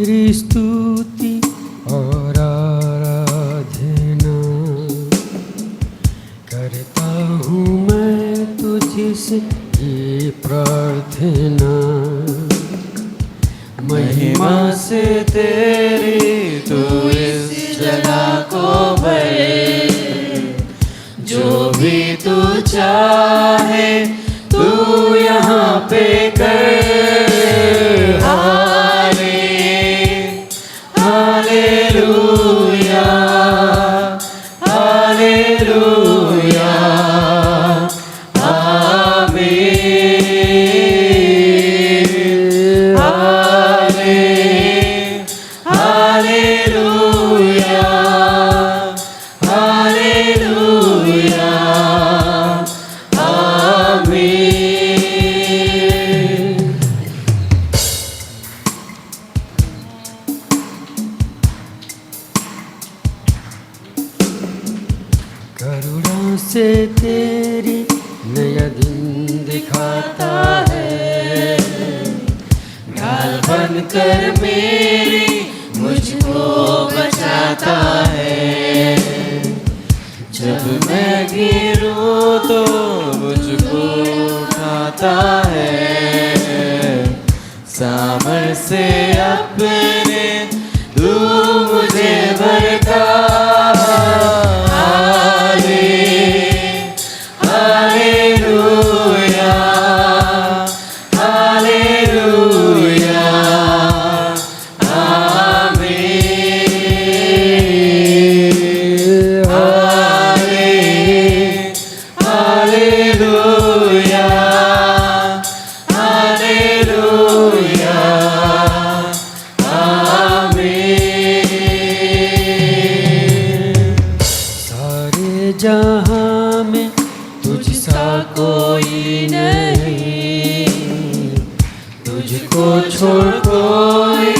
तेरी स्तुति और आराधना करता हूँ मैं तुझसे ये प्रार्थना। महिमा से तेरी तू इस जगह को भर, जो भी तू चाहे तू यहाँ पे कर। हाले हालेलुया हालेलुया आमीन। हाले हालेलुया हालेलुया आमीन। करुणा से तेरी नया दिन दिखाता है, ढाल बनकर मेरी मुझको बचाता है। जब मैं गिरूं तो मुझको उठाता है, सामर से अपने तू मुझे भरता। हाले हालेलुया हालेलुया आमीन। हाले हालेलुया हालेलुया आमीन। सारे जहां में तुझसा कोई नहीं, तुझको छोड़ कोई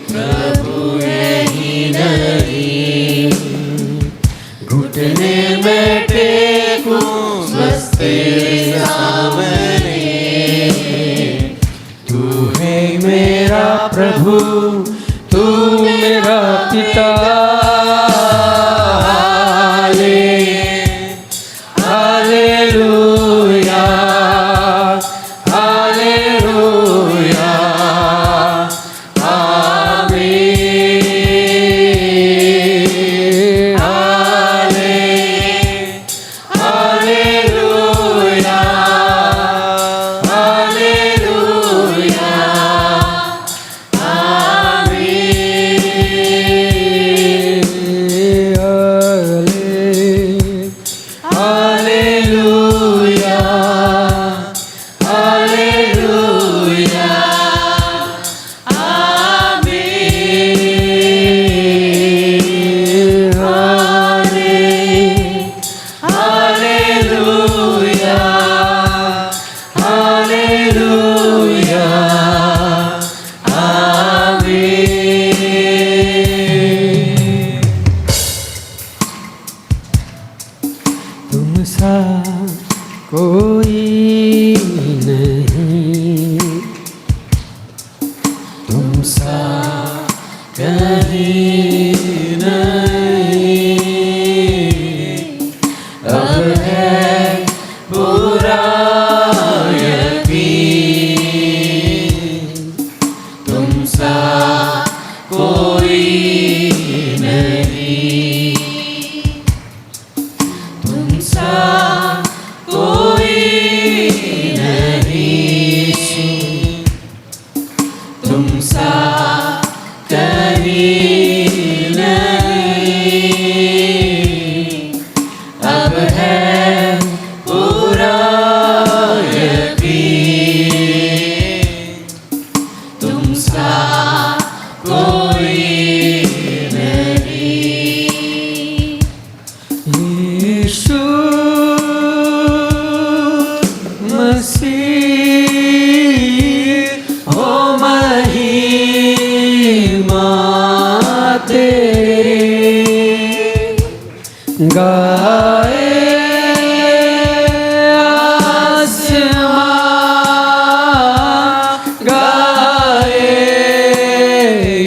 प्रभु यही नहीं। घुटने में टेकूं बस तेरे सामने, तू है मेरा प्रभु तू मेरा पिता। हाले हालेलुया हालेलुया आमीन। हाले हालेलुया हालेलुया आमीन। हालेलुया हालेलुया आमीन। हाले हालेलुया हालेलुया आमीन। तुम सा कोई नहीं, तुम सा कहीं नहीं। अब है पूरा यकीन, तुम सा कोई नहीं। तुम सा कोई नहीं, तुम सा कहीं नहीं। अब है पूरा यकीन, तुम सा कोई नहीं। यीशु मसीह ओ महिमा तेरी गाए आसमां गाए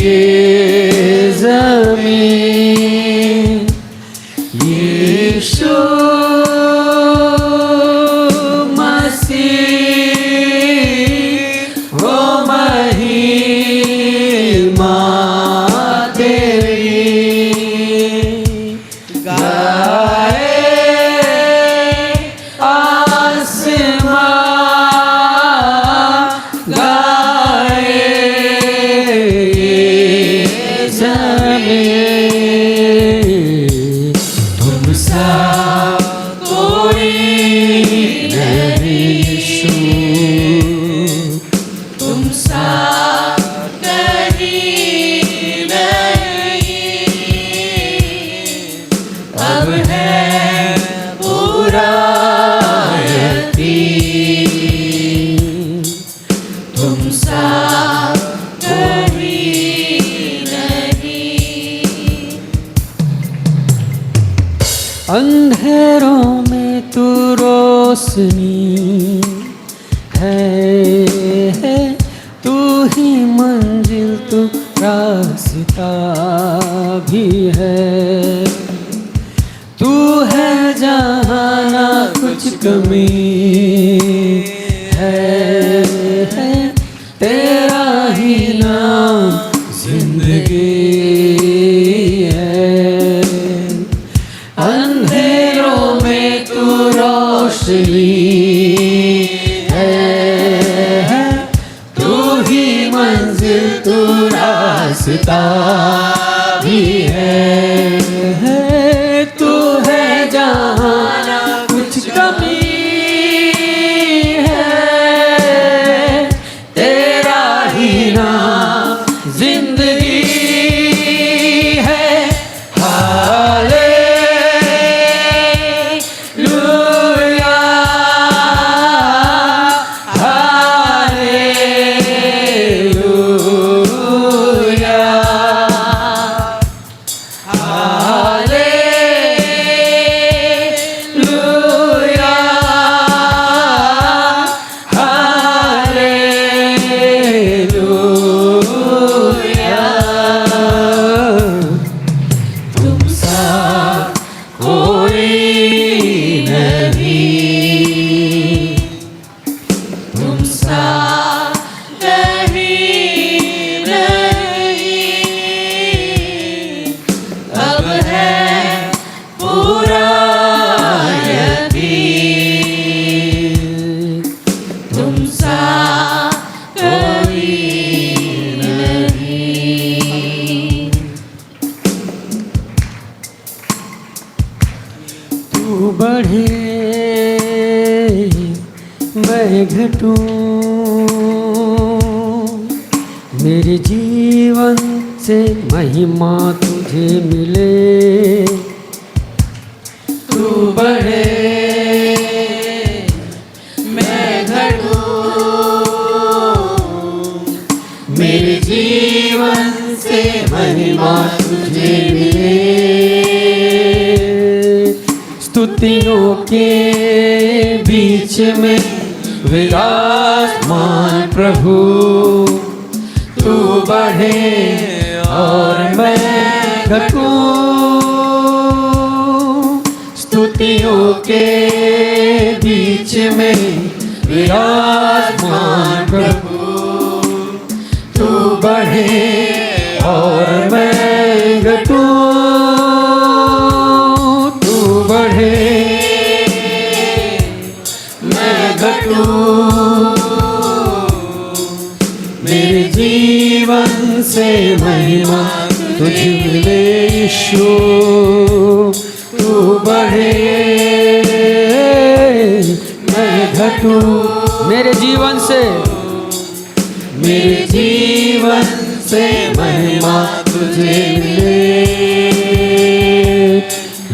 ये यीशु तुम सा कहीं नहीं, अब है पूरा यकीन, तुम सा कहीं नहीं। अंधेरों में तू रोशनी है, तू ही मंजिल, तू रास्ता भी है। तू है जहाँ ना कुछ कमी है, तेरा ही नाम जिंदगी है। अंधेरों में तू रोशनी है, तू ही मंजिल, तू रास्ता भी है। तू है जहाँ ना कुछ कमी है, तेरा ही नाम जिंदगी है। Hallelujah, hallelujah, hallelujah, hallelujah. तुम सा कोई नहीं, तुम सा कहीं नहीं, अब है पूरा यकीन, तुम सा कोई नहीं। तू बढ़े मैं घटूं, मेरे जीवन से महिमा तुझे मिले। तू बढ़े मैं घटूं, मेरे जीवन से महिमा तुझे मिले। स्तुतियों के बीच में विराजमान प्रभु, तू बढ़े और मैं घटूं। स्तुतियों के बीच में विराजमान प्रभु, तू बढ़े और मैं घटूं। तू बढ़े मैं घटूं, मेरे जीवन से महिमा तुझे मिले यीशु। तू बढ़े मैं घटूं, मेरे जीवन से, मेरे जीवन से महिमा तुझे मिले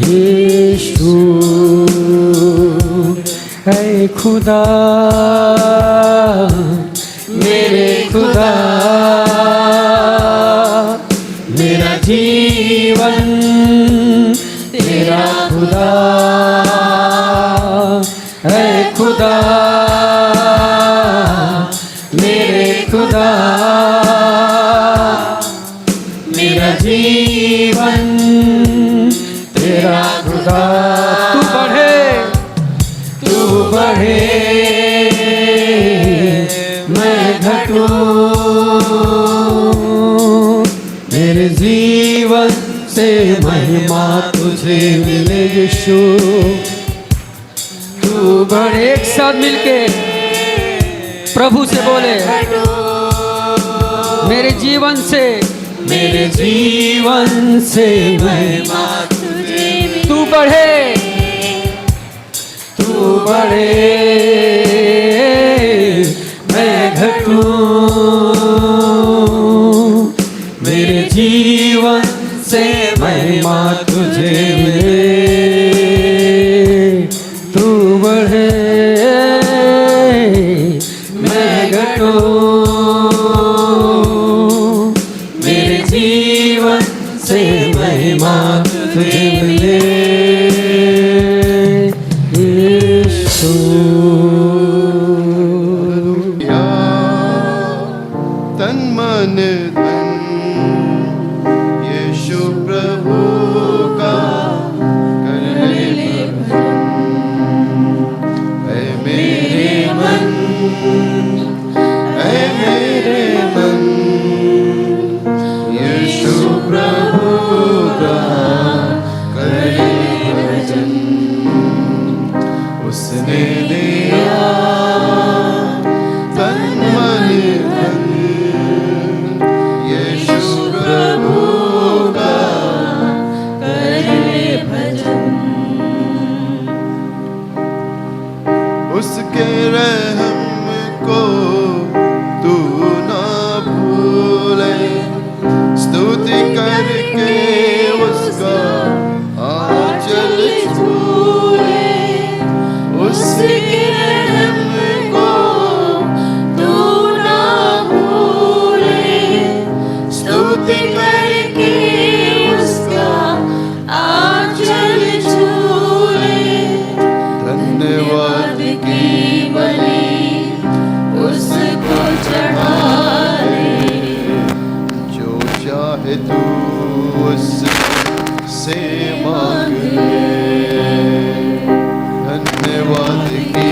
यीशु। है खुदा मेरे खुदा, मेरा जीवन तेरा खुदा है। खुदा मेरे खुदा, मेरा जीवन तेरा खुदा। तू बढ़े, तू बढ़े मैं घटूं, मेरे जीवन से महिमा तुझे मिले यीशु। तू बढ़े, एक साथ मिलके प्रभु से बोले, मेरे जीवन से, मेरे जीवन से महिमा तुझे। तू बढ़े, तू बढ़े घटूं, मेरे जीवन से महिमा तुझे मिले, तू बढ़े मैं घटूं, मेरे जीवन से महिमा तुझे मिले यीशु। तन मन धन यीशु प्रभु का कर ले भजन। ऐ मेरे मन, ऐ मेरे मन, यीशु प्रभु का कर ले भजन। उसने दिया तन मन धन यीशु प्रभु का करे भजन। उसके रहम को तू ना भूले, स्तुति करके उसका आंचल छूले। उसके रहम को तू ना भूले, स्तुति करके उसका आंचल छूले। धन्यवाद की बलि उसको चढ़ा ले, जो चाहे तू उससे मांग ले। धन्यवाद की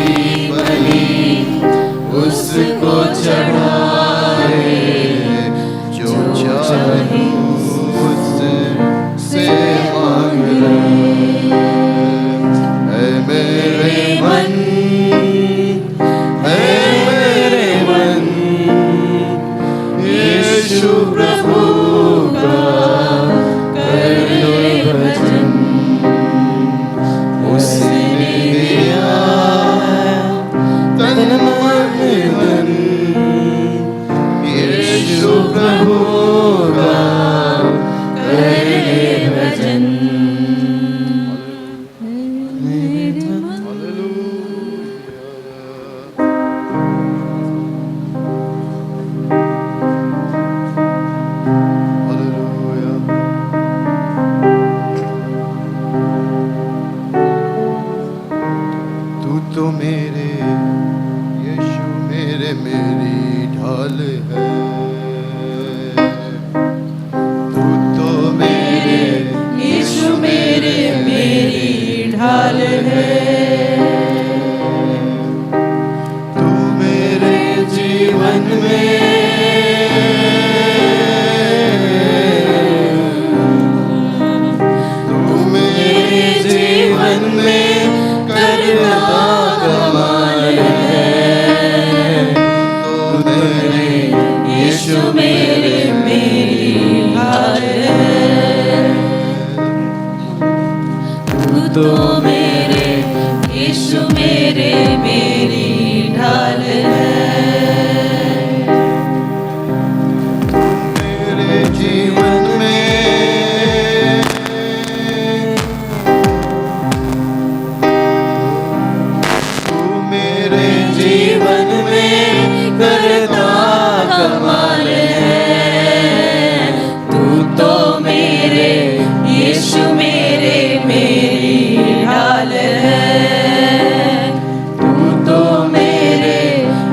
बलि उसको चढ़ाए, जो चाहे उससे मांग ले। ऐ मेरे मन, ऐ मेरे मन, यीशु प्रभु का कर ले भजन। उसने दिया तन मन धन यीशु प्रभु का कर ले भजन। तू तो मेरे यीशु मेरे मेरी ढाल है। तू तो मेरे यीशु मेरे मेरी ढाल है। तू मेरे जीवन में तू मेरे जीवन में करता कमाल है। तू मेरे यीशु मेरे मेरी ढाल है। तू तो मेरे यीशु मेरे मेरी ढाल है। मेरे जीवन में तू मेरे जीवन में करता कमाल है। तू तो मेरे यीशु मेरे मेरी ढाल है। तू तो मेरे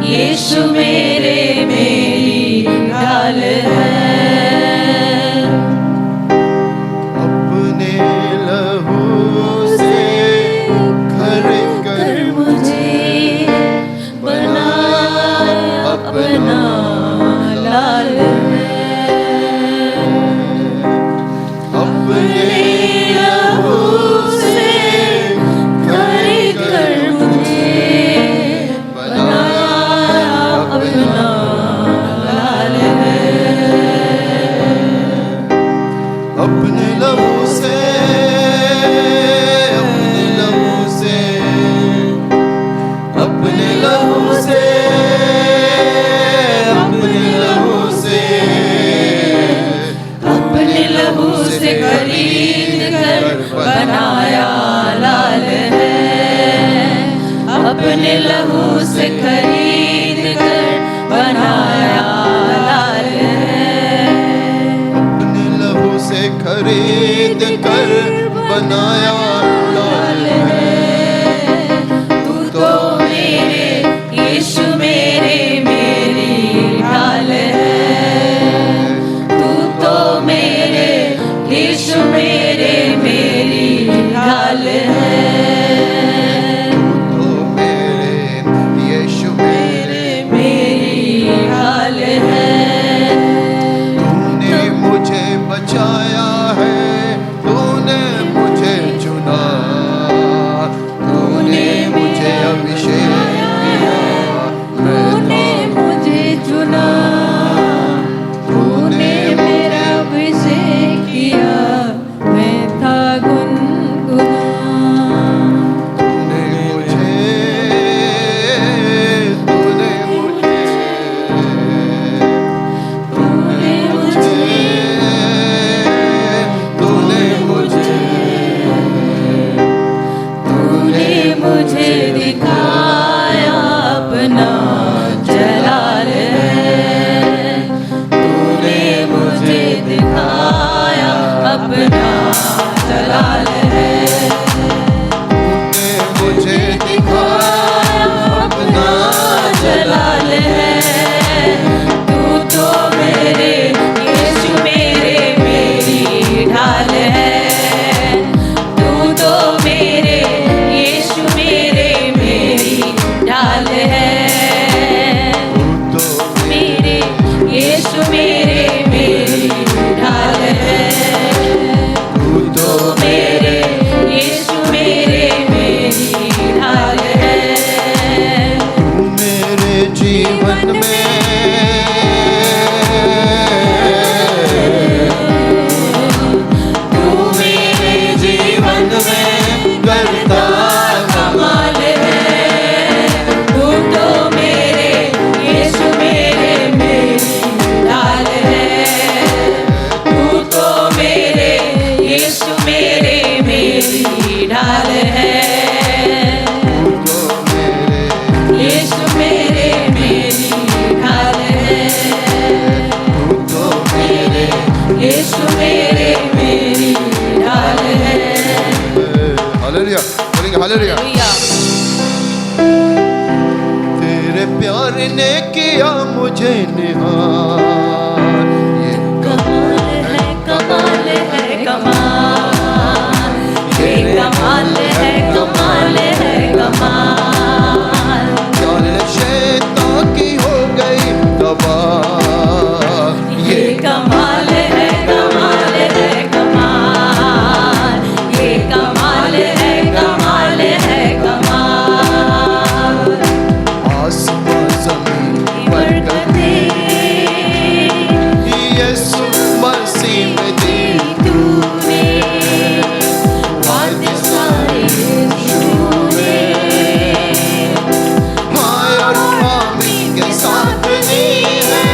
यीशु मेरे मेरी ढाल है। अपने लहू से घर कर मुझे अपने लहू से खरीद कर बनाया लाल है। अपने लहू से खरीद कर बनाया लाल है। तू तो मेरे यीशु मेरे मेरी ढाल है। तू तो मेरे यीशु मेरे मेरी ढाल है। तो मेरे यीशु मेरे मेरी ढाल है। तूने मुझे बचाया है, तूने मुझे चुना, तूने मुझे अभिषेक किया, तूने मुझे चुना, तूने मेरा अभिषेक किया, मैं था गुनगुना। तूने मुझे तूने मुझे तूने मुझे तूने मुझे दिखाया अपना जलाल है। तूने मुझे दिखाया अपना जलाल है। तूने मुझे दिखाया अपना जलाल है। तू तो मेरे यीशु मेरे मेरी ढाल है। तू तो मेरे यीशु मेरे मेरी ढाल है। तो मेरे यीशु मेरे मेरी ढाल है। तू तो मेरे यीशु मेरे मेरी ढाल है। तू मेरे जीवन में तू मेरे जीवन में करता कमाल है। तू तो मेरे यीशु मेरे मेरी ढाल है। तू तो मेरे यीशु मेरे मेरी ढाल है। तो मेरे यीशु मेरे मेरी ढाल है। तो मेरे यीशु मेरे मेरी ढाल है। हालेलुया, बोलेंगे हालेलुया। तेरे प्यार ने किया मुझे निहार, ये कमाल है कमाल है कमाल। ये कमाल है कमाल है कमाल। जाल शैतान की हो गई तबाह, ये कमाल है कमाल है कमाल। ये कमाल है कमाल है कमाल। आसमां जमीन बरकतें यीशु मसीह में दी तूने, वादे सारे यीशु ने। माया और आमीन के साथ दी है,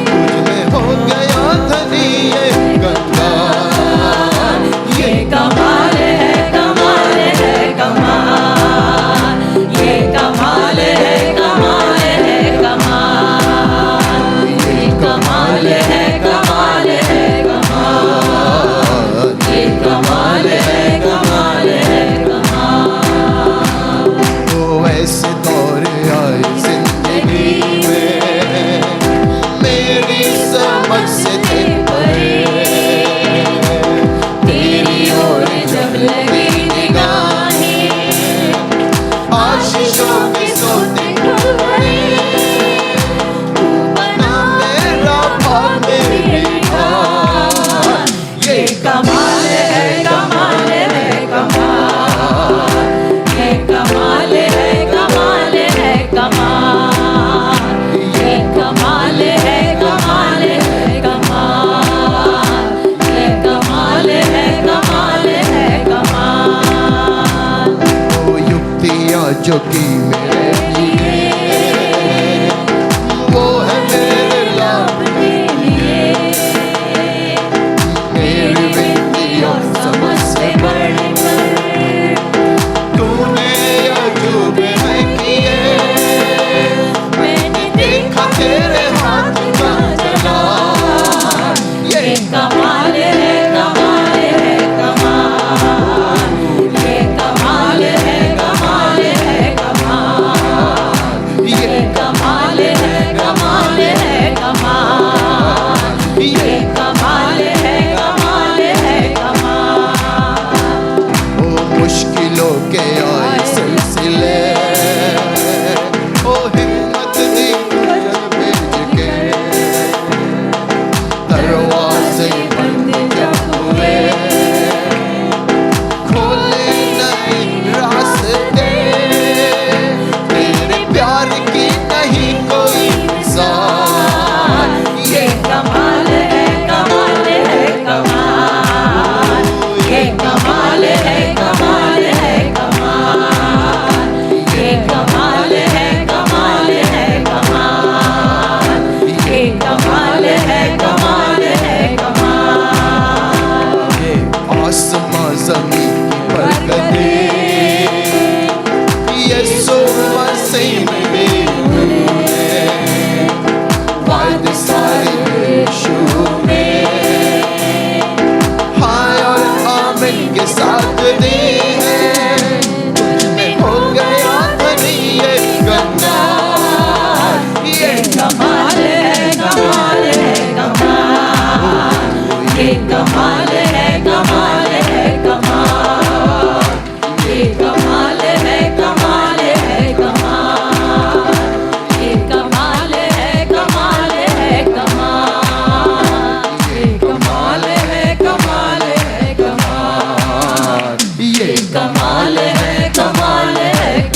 तुझ में हो गया धनी ये गंगार। ये कमाल है कमाल है कमाल। ये कमाल है कमाल है कमाल। ये कमाल है कमाल है कमाल। ये कमाल है कमाल है कमाल। तो ऐसे दौर आए जिंदगी में, मेरी समझ से थे परे। तेरी ओर जब लगी निगाहें, आशीषों के सोते खुल पड़े, तू बना मेरा भाग मेरी हार। ये कमाल है कमाल है कमाल। ये कमाल है कमाल है कमाल। ये कमाल है कमाल है कमाल। ये कमाल है कमाल है कमाल। वो युक्तियाँ जो की मेरे लिए, वो है मेरे लाभ अपने लिए मेरी विनती और समझ से बढ़कर तूने अजूबे में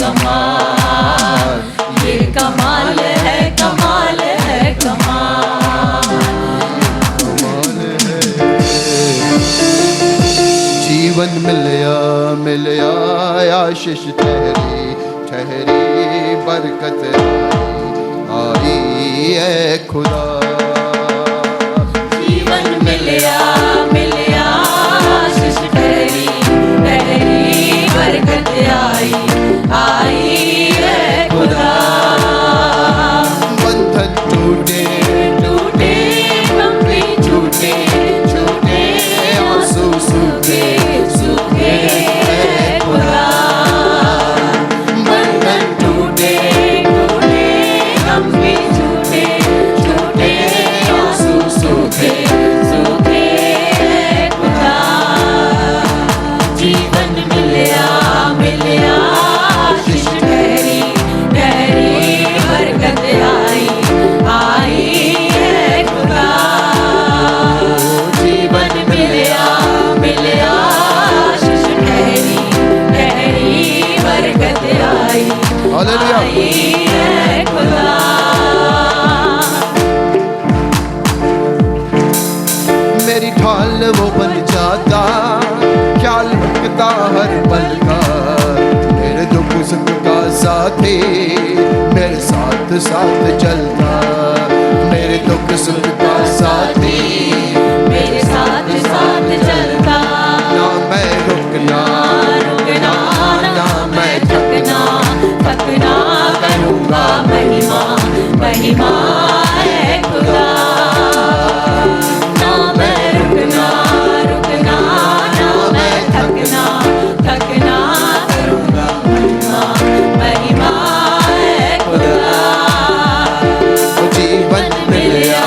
कमाल, ये कमाल है, कमाल है, कमाल। जीवन मिलया आशीष ठहरी ठहरी बरकत आई है खुदा। जीवन मिलया आशीष ठहरी ठहरी बरकत आई है खुदा। बंधन टूटे टूटे गम भी छूटे छूटे आंसू सूखे सूखे है खुदा। बंधन टूटे टूटे गम भी छूटे छूटे आंसू सूखे सूखे है खुदा। जीवन मिलया आशीष ठहरी ठहरी बरकत आई है खुदा। जीवन मिलया आशीष ठहरी ठहरी बरकत आई हालेलुया। है खुदा। मेरी ढाल वो बन जाता, ख्याल रखता हर पल का, मेरे दुख सुख का साथी मेरे साथ साथ चलता। मेरे दुख सुख का साथी मेरे साथ साथ चलता। ना मैं रुकना रुकना ना मैं थकना थकना करूँगा महिमा महिमा है खुदा। ना मैं रुकना रुकना ना मैं थकना थकना करूँगा महिमा महिमा है खुदा। जीवन मिलया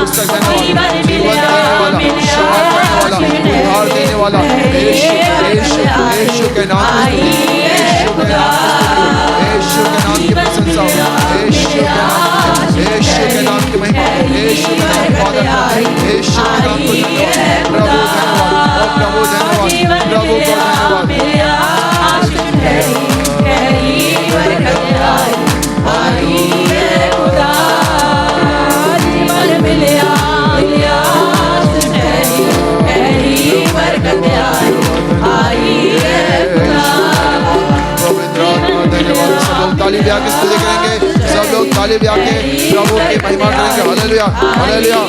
पुस्तक देने वाला, जीवन देने वाला, क्षमा करने वाला, उद्धार देने वाला, यीशु यीशु यीशु के नाम में, यीशु के नाम में, यीशु के नाम की प्रशंसा, यीशु के नाम, यीशु के नाम की महिमा, यीशु के नाम का आदर, यीशु के नाम को धन्यवाद, प्रभु धन्यवाद, प्रभु धन्यवाद, प्रभु को ताली बजा के स्तुति करेंगे, सब लोग ताली बजा के प्रभु की महिमा करेंगे। Hallelujah hallelujah.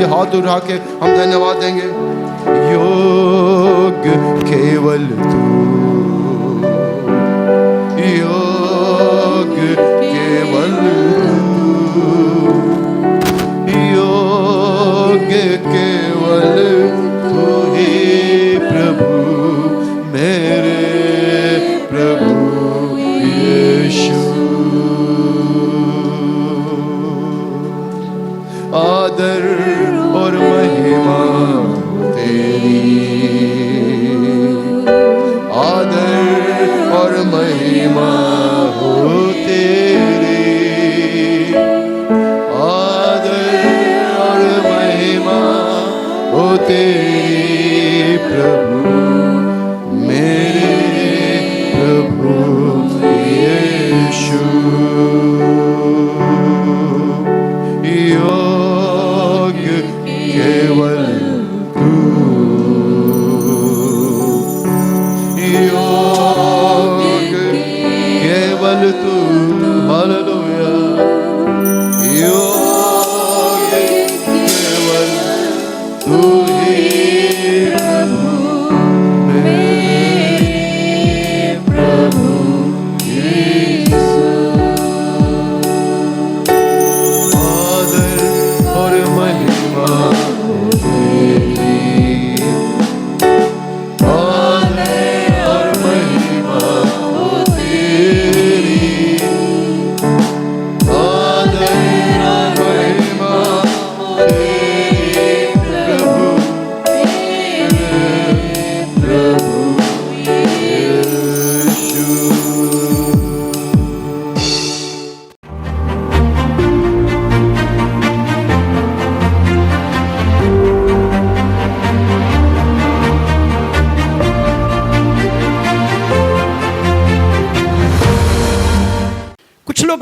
हाथ उठा के हम धन्यवाद देंगे। योग्य केवल तू, योग्य केवल तू, योग्य केवल तू ही प्रभु, मेरे प्रभु यीशु। आदर और महिमा तेरी, आदर और महिमा हो तेरी, आदर और महिमा हो तेरी प्रभु, मेरे प्रभु यीशु। केवल तू, योग्य केवल तू, हालेलुया। योग्य केवल तू ही प्रभु, मेरे प्रभु यीशु। आदर और महिमा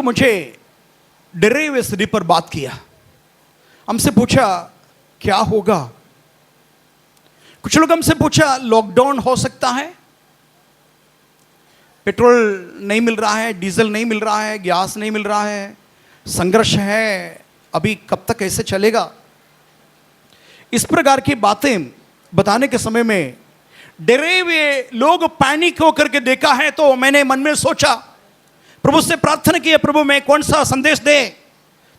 मुझे डरे हुए स्थिति पर बात किया, हमसे पूछा क्या होगा। कुछ लोग हमसे पूछा लॉकडाउन हो सकता है, पेट्रोल नहीं मिल रहा है, डीजल नहीं मिल रहा है, गैस नहीं मिल रहा है, संघर्ष है, अभी कब तक ऐसे चलेगा। इस प्रकार की बातें बताने के समय में डरे हुए लोग पैनिक होकर के देखा है, तो मैंने मन में सोचा, प्रभु से प्रार्थना की, प्रभु मैं कौन सा संदेश दे।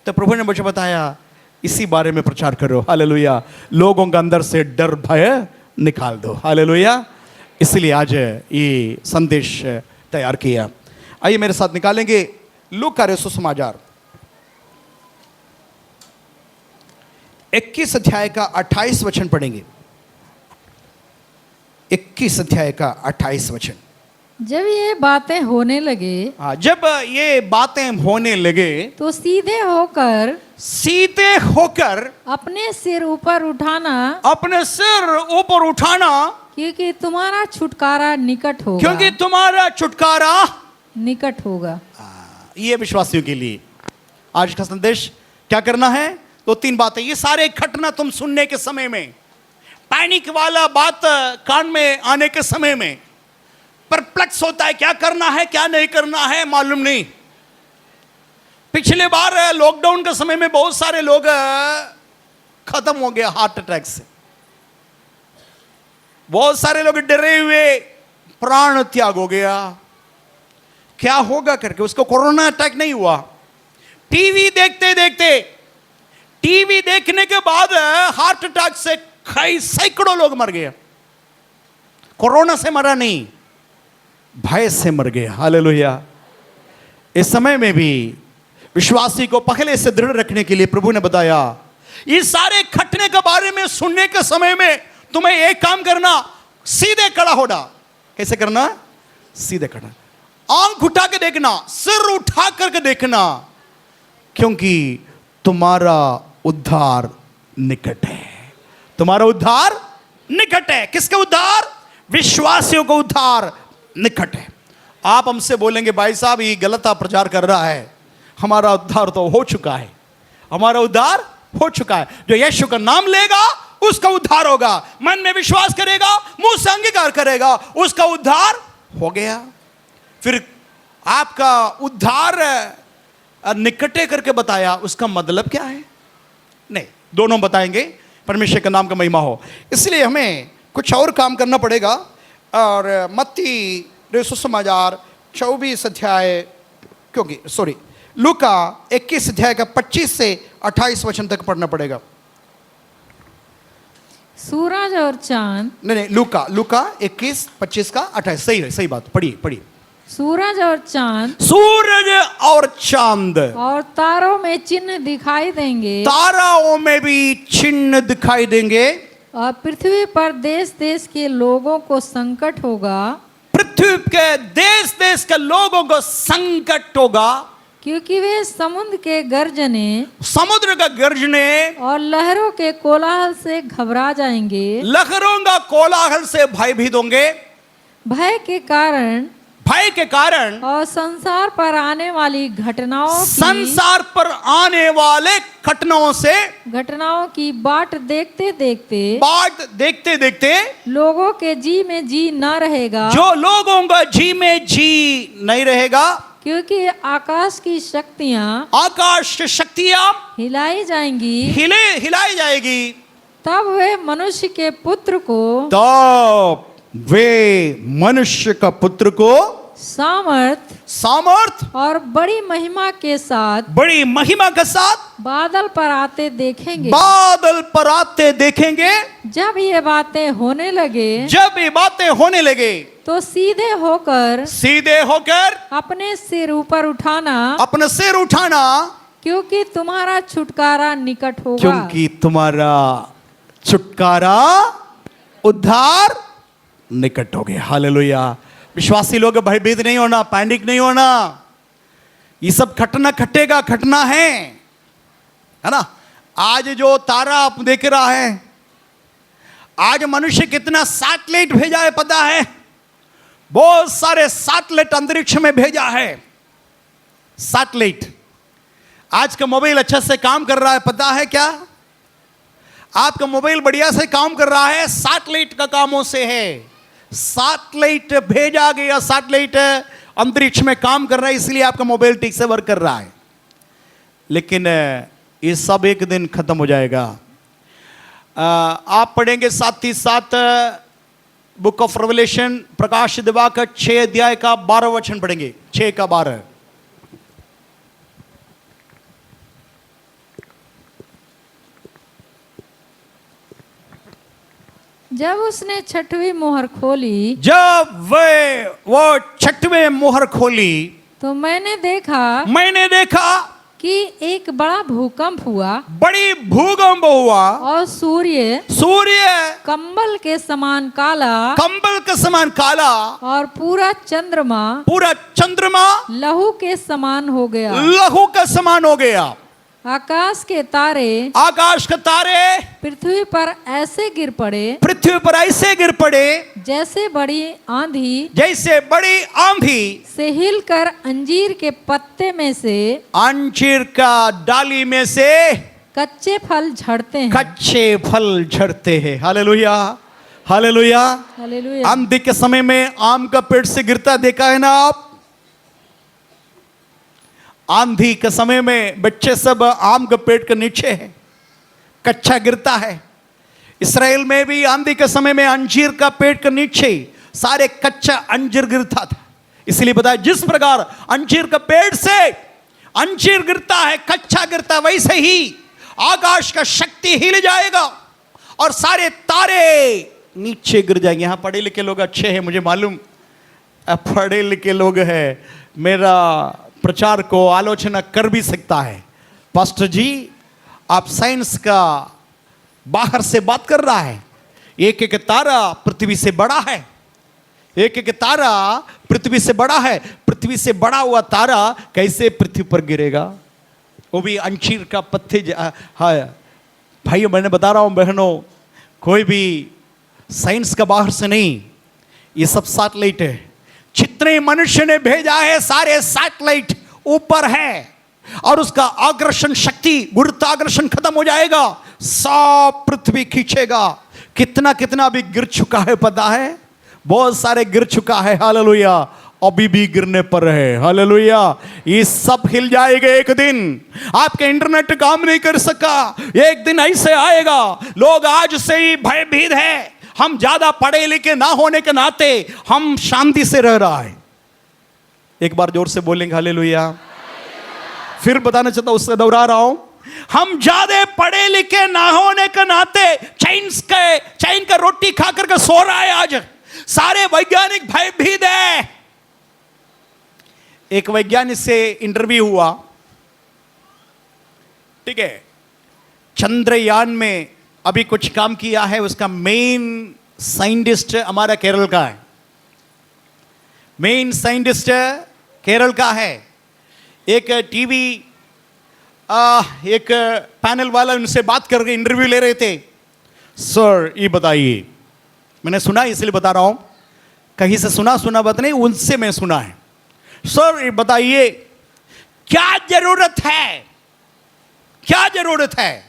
तो प्रभु ने मुझे बताया इसी बारे में प्रचार करो। हालेलुया। लोगों के अंदर से डर भय निकाल दो। हालेलुया। इसलिए आज ये संदेश तैयार किया। आइए मेरे साथ निकालेंगे लूका का सुसमाचार 21 अध्याय का 28 वचन पढ़ेंगे। 21 अध्याय का 28 वचन। जब ये बातें होने लगे, जब ये बातें होने लगे तो सीधे होकर अपने सिर ऊपर उठाना, क्योंकि तुम्हारा छुटकारा निकट होगा, क्योंकि तुम्हारा छुटकारा निकट होगा। ये विश्वासियों के लिए आज का संदेश क्या करना है, 2-3 बातें। ये सारे घटना तुम सुनने के समय में, पैनिक वाला बात कान में आने के समय में परप्लेक्स होता है, क्या करना है क्या नहीं करना है मालूम नहीं। पिछले बार लॉकडाउन के समय में बहुत सारे लोग खत्म हो गए हार्ट अटैक से। बहुत सारे लोग डरे हुए प्राण त्याग हो गया। क्या होगा करके, उसको कोरोना अटैक नहीं हुआ। टीवी देखते देखते, टीवी देखने के बाद हार्ट अटैक से कई सैकड़ों लोग मर गए। कोरोना से मरा नहीं, भय से मर गए। हालेलुया। इस समय में भी विश्वासी को पहले से दृढ़ रखने के लिए प्रभु ने बताया, इस सारे घटने के बारे में सुनने के समय में तुम्हें एक काम करना, सीधे खड़ा होना। कैसे करना? सीधे खड़ा, आंख उठा के देखना, सिर उठा करके देखना, क्योंकि तुम्हारा उद्धार निकट है। तुम्हारा उद्धार निकट है। किसका उद्धार? विश्वासियों का उद्धार निकट है। आप हमसे बोलेंगे, भाई साहब ये गलत आप प्रचार कर रहा है। हमारा उद्धार तो हो चुका है। हमारा उद्धार हो चुका है। जो यीशु का नाम लेगा उसका उद्धार होगा। मन में विश्वास करेगा, मुंह से अंगीकार करेगा, उसका उद्धार हो गया। फिर आपका उद्धार निकटे करके बताया, उसका मतलब क्या है? नहीं, दोनों बताएंगे। परमेश्वर का नाम का महिमा हो। इसलिए हमें कुछ और काम करना पड़ेगा। और मत्ती सुसमाचार 24 अध्याय, क्योंकि सॉरी लूका 21 अध्याय का 25 से 28 वचन तक पढ़ना पड़ेगा। सूरज और चांद, नहीं, लूका 21 25 का 28। सही है, सही बात। पढ़िए। सूरज और चांद, सूरज और चांद और तारों में चिन्ह दिखाई देंगे, ताराओं में भी चिन्ह दिखाई देंगे, और पृथ्वी पर देश देश के लोगों को संकट होगा, पृथ्वी के देश देश के लोगों को संकट होगा, क्योंकि वे समुद्र के गर्जने, समुद्र का गर्जने और लहरों के कोलाहल से घबरा जाएंगे, लहरों का कोलाहल से भयभीत होंगे, भय के कारण, भय के कारण, और संसार पर आने वाली संसार पर आने वाले घटनाओं की बाट देखते देखते लोगों के जी में जी न रहेगा, जो लोगों का जी में जी नहीं रहेगा, क्योंकि आकाश की शक्तियां हिलाई जाएगी। तब वे मनुष्य के पुत्र को सामर्थ और बड़ी महिमा के साथ बादल पर आते देखेंगे। जब ये बातें होने लगे तो सीधे होकर अपने सिर ऊपर उठाना, क्योंकि तुम्हारा छुटकारा निकट होगा। उद्धार निकट हो गया। हालेलुया। विश्वासी लोग भयभीत नहीं होना, पैनिक नहीं होना। ये सब घटना है ना। आज जो तारा आप देख रहा है, आज मनुष्य कितना सैटेलाइट भेजा है पता है? बहुत सारे सैटेलाइट अंतरिक्ष में भेजा है। सैटेलाइट। आज का मोबाइल अच्छा से काम कर रहा है पता है क्या? आपका मोबाइल बढ़िया से काम कर रहा है, सैटेलाइट का कामों से है। सैटेलाइट भेजा गया, सैटेलाइट अंतरिक्ष में काम कर रहा है, इसलिए आपका मोबाइल ठीक से वर्क कर रहा है। लेकिन ये सब एक दिन खत्म हो जाएगा। आप पढ़ेंगे साथ ही साथ बुक ऑफ रेवलेशन, प्रकाश दिवाकर 6 अध्याय का 12 वचन पढ़ेंगे। 6 का 12। जब उसने छठवीं मोहर खोली, वो छठवीं मोहर खोली, तो मैंने देखा कि एक बड़ा भूकंप हुआ, और सूर्य कंबल के समान काला, और पूरा चंद्रमा लहू के समान हो गया। आकाश के तारे पृथ्वी पर ऐसे गिर पड़े, जैसे बड़ी आंधी से हिलकर अंजीर के पत्ते में से, अंजीर का डाली में से कच्चे फल झड़ते हैं। Hallelujah, hallelujah, hallelujah. आंधी के समय में आम का पेड़ से गिरता देखा है ना आप? आंधी के समय में बच्चे सब आम के पेड़ के नीचे है, कच्चा गिरता है। इसराइल में भी आंधी के समय में अंजीर का पेड़ के नीचे सारे कच्चा अंजीर गिरता था। इसलिए बताया जिस प्रकार अंजीर का पेड़ से अंजीर गिरता है, कच्चा गिरता है, वैसे ही आकाश का शक्ति हिल जाएगा और सारे तारे नीचे गिर जाएंगे। यहां पढ़े लिखे लोग अच्छे हैं, मुझे मालूम पढ़े लिखे लोग हैं, मेरा प्रचार को आलोचना कर भी सकता है। पास्टर जी आप साइंस का बाहर से बात कर रहा है, एक एक तारा पृथ्वी से बड़ा है, एक एक तारा पृथ्वी से बड़ा है। पृथ्वी से बड़ा हुआ तारा कैसे पृथ्वी पर गिरेगा, वो भी अंजीर का पत्ते। हाँ भाइयों, मैंने बता रहा हूं बहनों, कोई भी साइंस का बाहर से नहीं, ये सब सैटेलाइट है। जितने मनुष्य ने भेजा है सारे सैटेलाइट ऊपर है और उसका आकर्षण शक्ति, गुरुत्वाकर्षण खत्म हो जाएगा, सब पृथ्वी खींचेगा। कितना कितना भी गिर चुका है पता है, बहुत सारे गिर चुका है। हालेलुया, अभी भी गिरने पर है। हालेलुया, ये सब हिल जाएगा एक दिन। आपके इंटरनेट काम नहीं कर सका, एक दिन ऐसे आएगा। लोग आज से ही भयभीत है, हम ज्यादा पढ़े लिखे ना होने के नाते हम शांति से रह रहा है। एक बार जोर से बोलेंगे हालेलुया। फिर बताना चाहता हूं, उससे दोहरा रहा हूं, हम ज्यादा पढ़े लिखे ना होने के नाते चैन का रोटी खा करके सो रहा है। आज सारे वैज्ञानिक भयभीत है। एक वैज्ञानिक से इंटरव्यू हुआ, ठीक है, चंद्रयान में अभी कुछ काम किया है, उसका मेन साइंटिस्ट हमारा केरल का है, मेन साइंटिस्ट केरल का है। एक टीवी एक पैनल वाला उनसे बात करके इंटरव्यू ले रहे थे। सर ये बताइए, मैंने सुना इसलिए बता रहा हूं, कहीं से सुना बात नहीं, उनसे मैं सुना है। सर ये बताइए क्या जरूरत है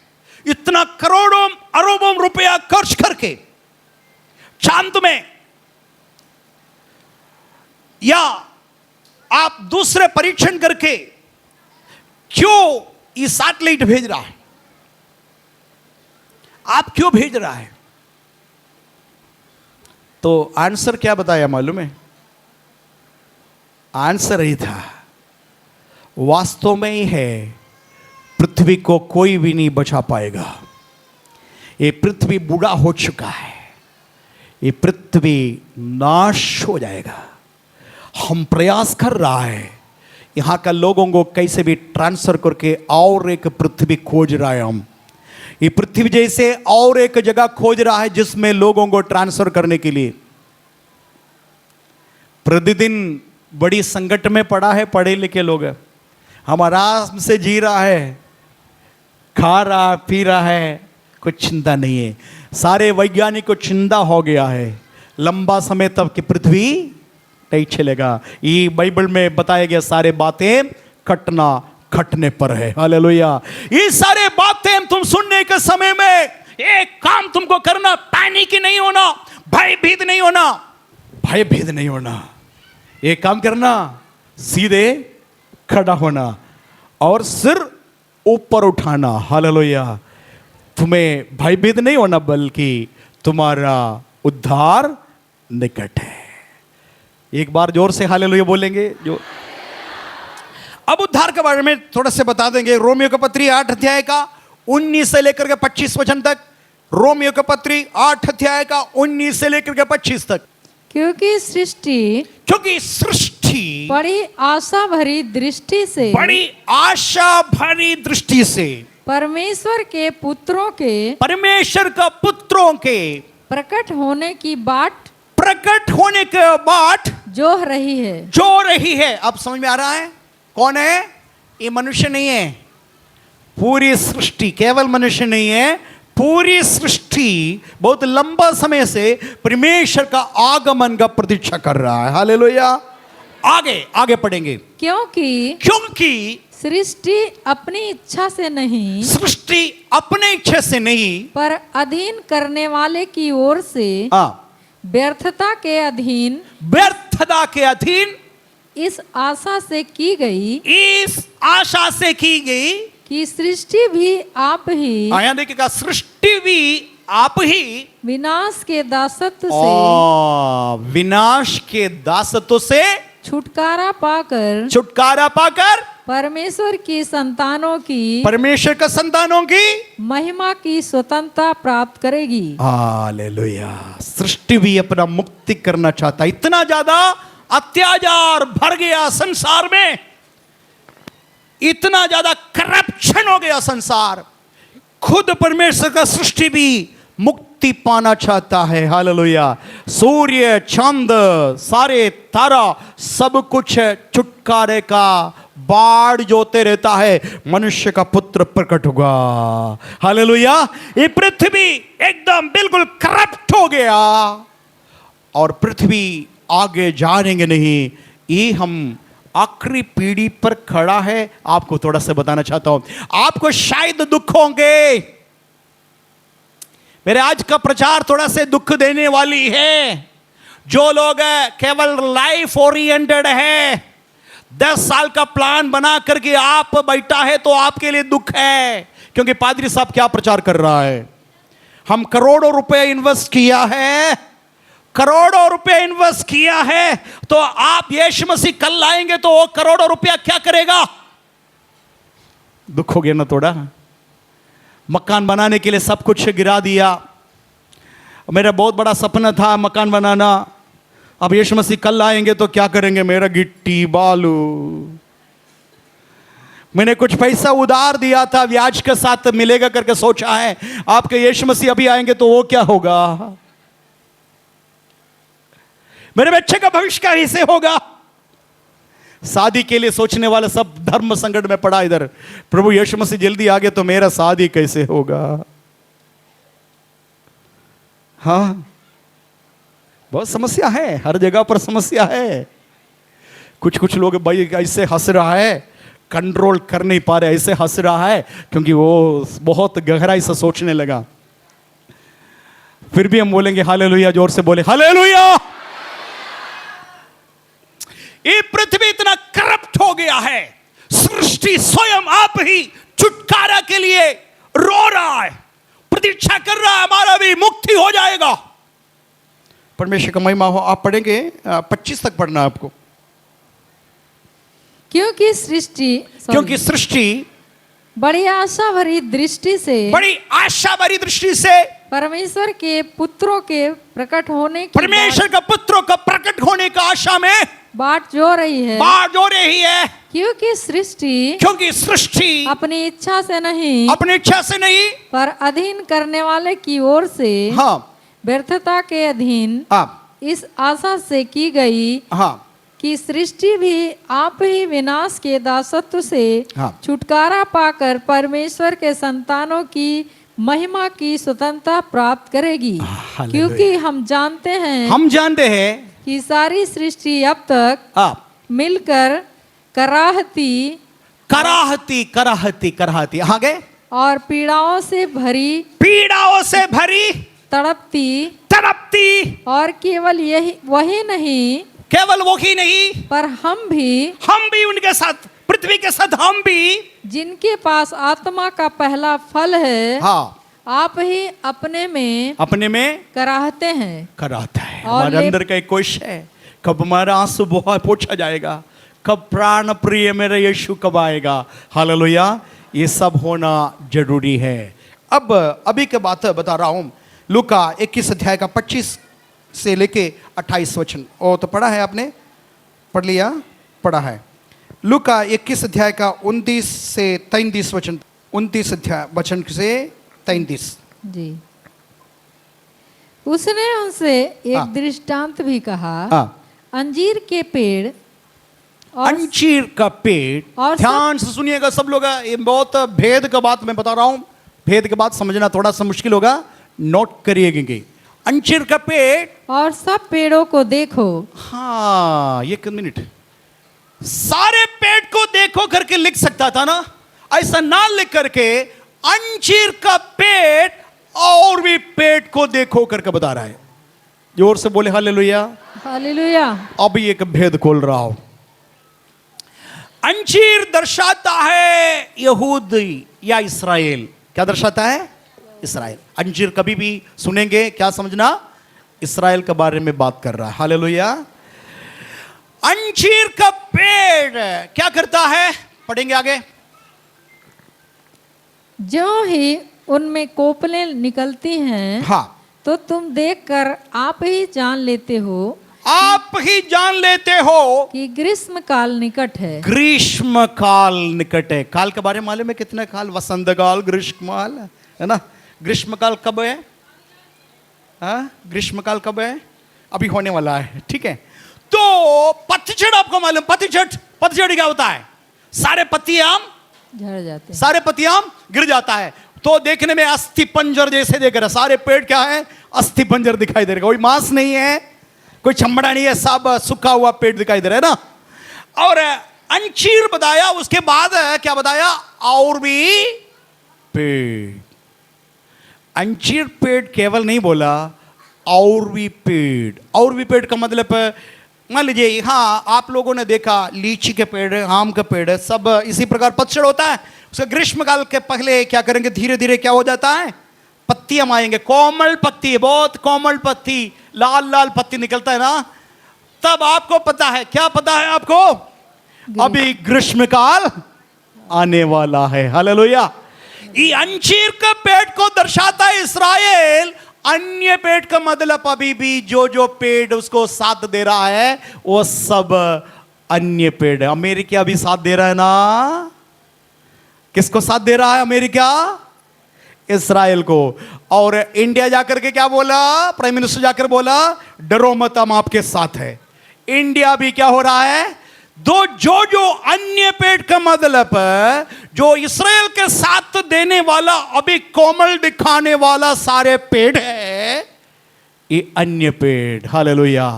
इतना करोड़ों अरबों रुपया खर्च करके चांद में, या आप दूसरे परीक्षण करके क्यों ये सैटेलाइट भेज रहा है, आप क्यों भेज रहा है? तो आंसर क्या बताया मालूम है? आंसर ही था, वास्तव में ही है, पृथ्वी को कोई भी नहीं बचा पाएगा। ये पृथ्वी बूढ़ा हो चुका है, ये पृथ्वी नाश हो जाएगा। हम प्रयास कर रहा है यहां का लोगों को कैसे भी ट्रांसफर करके और एक पृथ्वी खोज रहा है। हम ये पृथ्वी जैसे और एक जगह खोज रहा है जिसमें लोगों को ट्रांसफर करने के लिए। प्रतिदिन बड़ी संकट में पड़ा है पढ़े लिखे लोग, हम आराम से जी रहा है, खा रहा पी रहा है, कुछ चिंता नहीं है। सारे वैज्ञानिक को चिंता हो गया है लंबा समय तक कि पृथ्वी नहीं चलेगा। ये बाइबल में बताया गया सारे बातें खटने पर है। हालेलुया, ये सारे बातें तुम सुनने के समय में एक काम तुमको करना, पैनिक नहीं होना, भयभीत नहीं होना, एक काम करना, सीधे खड़ा होना और सिर ऊपर उठाना। हालेलुया, तुम्हें भयभीत नहीं होना, बल्कि तुम्हारा उद्धार निकट है। एक बार जोर से हालेलुया बोलेंगे जो। अब उद्धार के बारे में थोड़ा से बता देंगे। रोमियो का पत्री 8 अध्याय का 19 से लेकर के 25 वचन तक। रोमियो का पत्री 8 अध्याय का 19 से लेकर के 25 तक। क्योंकि सृष्टि बड़ी आशा भरी दृष्टि से परमेश्वर के पुत्रों के प्रकट होने के बाट जो रही है। अब समझ में आ रहा है कौन है? ये मनुष्य नहीं है, पूरी सृष्टि, केवल मनुष्य नहीं है, पूरी सृष्टि बहुत लंबा समय से परमेश्वर का आगमन का प्रतीक्षा कर रहा है। हालेलुया, आगे पढ़ेंगे। क्योंकि सृष्टि अपनी इच्छा से नहीं पर अधीन करने वाले की ओर से व्यर्थता के अधीन इस आशा से की गई इस आशा से की गई कि सृष्टि भी आप ही आया देखिएगा, सृष्टि भी आप ही विनाश के दासत्व से विनाश के दासत्व से छुटकारा पाकर परमेश्वर की संतानों की परमेश्वर का संतानों की महिमा की स्वतंत्रता प्राप्त करेगी। हालेलुया। सृष्टि भी अपना मुक्ति करना चाहता, इतना ज्यादा अत्याचार भर गया संसार में, इतना ज्यादा करप्शन हो गया संसार, खुद परमेश्वर का सृष्टि भी मुक्ति पाना चाहता है। हालेलुया। सूर्य चांद सारे तारा सब कुछ छुटकारे का बाढ़ जोते रहता है, मनुष्य का पुत्र प्रकट होगा। हालेलुया। ये पृथ्वी एकदम बिल्कुल करप्ट हो गया और पृथ्वी आगे जाएंगे नहीं। ये हम आखिरी पीढ़ी पर खड़ा है। आपको थोड़ा सा बताना चाहता हूं, आपको शायद दुख होंगे। मेरे आज का प्रचार थोड़ा से दुख देने वाली है। जो लोग केवल लाइफ ओरिएंटेड है, 10 साल का प्लान बना करके आप बैठा है तो आपके लिए दुख है, क्योंकि पादरी साहब क्या प्रचार कर रहा है। हम करोड़ों रुपए इन्वेस्ट किया है, करोड़ों रुपए इन्वेस्ट किया है, तो आप यीशु मसीह कल लाएंगे तो वो करोड़ों रुपया क्या करेगा? दुख हो गया ना थोड़ा। मकान बनाने के लिए सब कुछ गिरा दिया। मेरा बहुत बड़ा सपना था मकान बनाना। अब यीशु मसीह कल आएंगे तो क्या करेंगे? मेरा गिट्टी बालू, मैंने कुछ पैसा उधार दिया था, ब्याज के साथ मिलेगा करके सोचा है। आपके यीशु मसीह अभी आएंगे तो वो क्या होगा? मेरे बच्चे का भविष्य क्या हिस्से होगा? शादी के लिए सोचने वाले सब धर्म संकट में पड़ा। इधर प्रभु यीशु मसीह जल्दी आ गए तो मेरा शादी कैसे होगा? हाँ, बहुत समस्या है, हर जगह पर समस्या है। कुछ लोग भाई ऐसे हंस रहा है, कंट्रोल कर नहीं पा रहे, ऐसे हंस रहा है क्योंकि वो बहुत गहराई से सोचने लगा। फिर भी हम बोलेंगे हालेलुया, जोर से बोले हालेलुया। ये पृथ्वी इतना करप्ट हो गया है, सृष्टि स्वयं आप ही छुटकारा के लिए रो रहा है, प्रतीक्षा कर रहा है, हमारा भी मुक्ति हो जाएगा। परमेश्वर का महिमा हो। आप पढ़ेंगे 25 तक पढ़ना आपको। क्योंकि सृष्टि बड़ी आशा भरी दृष्टि से परमेश्वर के पुत्रों के प्रकट होने की परमेश्वर का पुत्रों का प्रकट होने का आशा में बाट जो रही है। क्योंकि सृष्टि अपनी इच्छा से नहीं पर अधीन करने वाले की ओर से व्यर्थता के अधीन इस आशा से की गई कि सृष्टि भी आप ही विनाश के दासत्व से छुटकारा पाकर परमेश्वर के संतानों की महिमा की स्वतंत्रता प्राप्त करेगी। क्योंकि हम जानते हैं कि सारी सृष्टि अब तक मिलकर कराहती आगे और पीड़ाओं से भरी तड़पती और केवल वही नहीं पर हम भी उनके साथ, पृथ्वी के साथ हम भी, जिनके पास आत्मा का पहला फल है, आप ही अपने में कराहते हैं। हमारे अंदर का एक कोशिश है, कब हमारा आंसू पोंछा जाएगा, कब प्राण प्रिय मेरा यीशु कब आएगा। हालेलुया। ये सब होना जरूरी है। अब अभी के बात बता रहा हूं, लूका 21 अध्याय का 25 से लेके 28 वचन। ओ तो पढ़ा है आपने? पढ़ लिया? पढ़ा है। लूका 21 अध्याय का 29 से 33 वचन। 29 अध्याय वचन से 33 जी। उसने उनसे एक दृष्टांत भी कहा। अंजीर के पेड़ और ध्यान से सुनिएगा सब लोग। ये बहुत भेद का बात मैं बता रहा हूं, भेद के बात समझना थोड़ा सा मुश्किल होगा, नोट करिएगा। अंजीर का पेड़ और सब पेड़ों को देखो। हाँ, एक मिनट, सारे पेड़ को देखो करके लिख सकता था ना, ऐसा ना लिख करके अंजीर का पेड़ और भी पेड़ को देखो करके बता रहा है। जोर से बोले हालेलुया। हालेलुया। अभी एक भेद खोल रहा हूं। अंजीर दर्शाता है यहूदी या इस्राएल। क्या दर्शाता है? इस्राएल। अंजीर कभी भी सुनेंगे क्या समझना? इस्राएल के बारे में बात कर रहा है। हालेलुया। अंजीर का पेड़ क्या करता है? पढ़ेंगे आगे। जो ही उनमें कोपलें निकलती हैं, हाँ, तो तुम देखकर आप ही जान लेते हो, आप ही जान लेते हो कि ग्रीष्म काल निकट है। ग्रीष्म काल निकट है। काल के बारे में मालूम है कितने काल? वसंत काल, ग्रीष्म काल, है ना? ग्रीष्म काल कब है? हाँ, ग्रीष्म काल कब है? अभी होने वाला है, ठीक है। तो पतझड़ आपको मालूम? पतझड़ क्या होता है? सारे पत्तियां झड़ जाते हैं, सारे पत्तियां गिर जाता है। तो देखने में अस्थि पंजर जैसे देख रहे, सारे पेड़ क्या है? अस्थि पंजर दिखाई दे रहा है। कोई मांस नहीं है, कोई चमड़ा नहीं है, सब सूखा हुआ पेड़ दिखाई दे रहा है ना। और अंजीर बताया, उसके बाद क्या बताया? और भी पेड़। अंजीर पेड़ केवल नहीं बोला, और भी पेड़। और भी पेड़ का मतलब मान लीजिए, हाँ, आप लोगों ने देखा लीची के पेड़, आम के पेड़, सब इसी प्रकार पतझड़ होता है। उसके ग्रीष्म काल के पहले क्या करेंगे? धीरे धीरे क्या हो जाता है? पत्तियां आएंगे, कोमल पत्ती, बहुत कोमल पत्ती, लाल लाल पत्ती निकलता है ना। तब आपको पता है, क्या पता है आपको? अभी ग्रीष्म काल आने वाला है। हालेलुया। ये अंजीर का पेड़ को दर्शाता है इस्राएल। अन्य पेड़ का मतलब अभी भी जो पेड़ उसको साथ दे रहा है वो सब अन्य पेड़ है। अमेरिका भी साथ दे रहा है ना। किसको साथ दे रहा है अमेरिका? इस्राएल को। और इंडिया जाकर के क्या बोला? प्राइम मिनिस्टर जाकर बोला, डरो मत, हम आपके साथ है। इंडिया भी क्या हो रहा है? जो अन्य पेड़ का मतलब जो इस्राएल के साथ देने वाला, अभी कोमल दिखाने वाला सारे पेड़ है, ये अन्य पेड़। हालेलुया।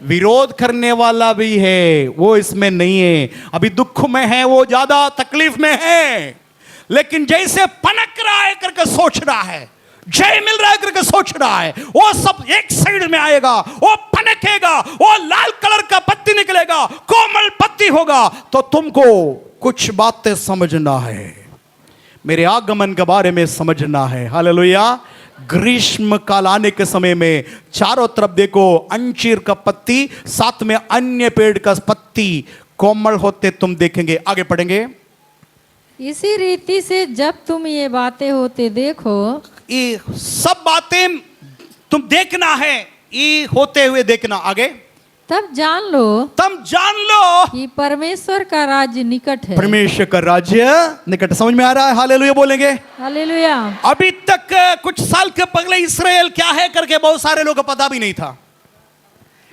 विरोध करने वाला भी है, वो इसमें नहीं है। अभी दुख में है, वो ज्यादा तकलीफ में है, लेकिन जैसे पनक रहा है करके सोच रहा है, जय मिल रहा है करके सोच रहा है, वो सब एक साइड में आएगा, वो पनकेगा, वो लाल कलर का पत्ती निकलेगा, कोमल पत्ती होगा। तो तुमको कुछ बातें समझना है, मेरे आगमन के बारे में समझना है। हालेलुया। ग्रीष्म काल आने के समय में चारों तरफ देखो, अंजीर का पत्ती, साथ में अन्य पेड़ का पत्ती कोमल होते तुम देखेंगे। आगे पढ़ेंगे। इसी रीति से जब तुम ये बातें होते देखो, ये सब बातें तुम देखना है, ये होते हुए देखना। आगे। तब जान लो कि परमेश्वर का राज्य निकट है। परमेश्वर का राज्य निकट। समझ में आ रहा है? हालेलुया बोलेंगे। हालेलुया। अभी तक कुछ साल के पहले इस्राएल क्या है करके बहुत सारे लोगों को पता भी नहीं था।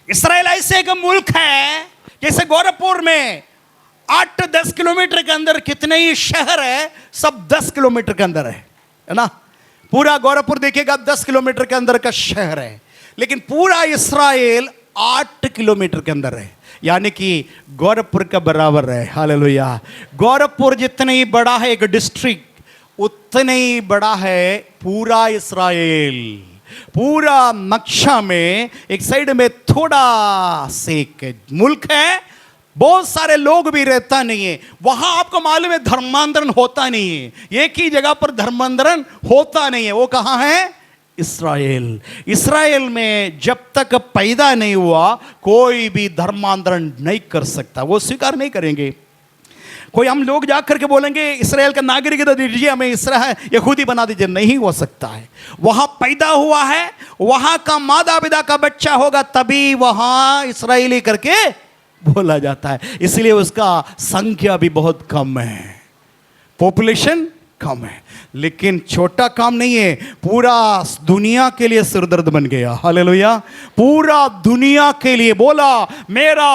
इस्राएल ऐसे एक मुल्क है, जैसे गोरखपुर में 8-10 किलोमीटर के अंदर कितने ही शहर है, सब 10 किलोमीटर के अंदर है ना। पूरा गोरखपुर देखिएगा 10 किलोमीटर के अंदर का शहर है, लेकिन पूरा इस्राएल 8 किलोमीटर के अंदर है, यानी कि गोरखपुर का बराबर है। हालेलुया। गोरखपुर जितना ही बड़ा है एक डिस्ट्रिक्ट, उतना ही बड़ा है पूरा इस्राएल। पूरा नक्शा में एक साइड में थोड़ा से एक मुल्क है, बहुत सारे लोग भी रहता नहीं है वहां। आपको मालूम है धर्मांतरण होता नहीं है, एक ही जगह पर धर्मांतरण होता नहीं है। वो कहां है? इस्राएल। इस्राएल में जब तक पैदा नहीं हुआ कोई भी धर्मांतरण नहीं कर सकता, वो स्वीकार नहीं करेंगे। कोई हम लोग जाकर के बोलेंगे इस्राएल का नागरिकता दीजिए, हमें इस्राएल यहूदी बना दीजिए, नहीं हो सकता है। वहां पैदा हुआ है, वहां का माता पिता का बच्चा होगा, तभी वहां इस्राएली करके बोला जाता है। इसलिए उसका संख्या भी बहुत कम है, पॉपुलेशन कम है। लेकिन छोटा काम नहीं है, पूरा दुनिया के लिए सिरदर्द बन गया। हालेलुया। पूरा दुनिया के लिए बोला मेरा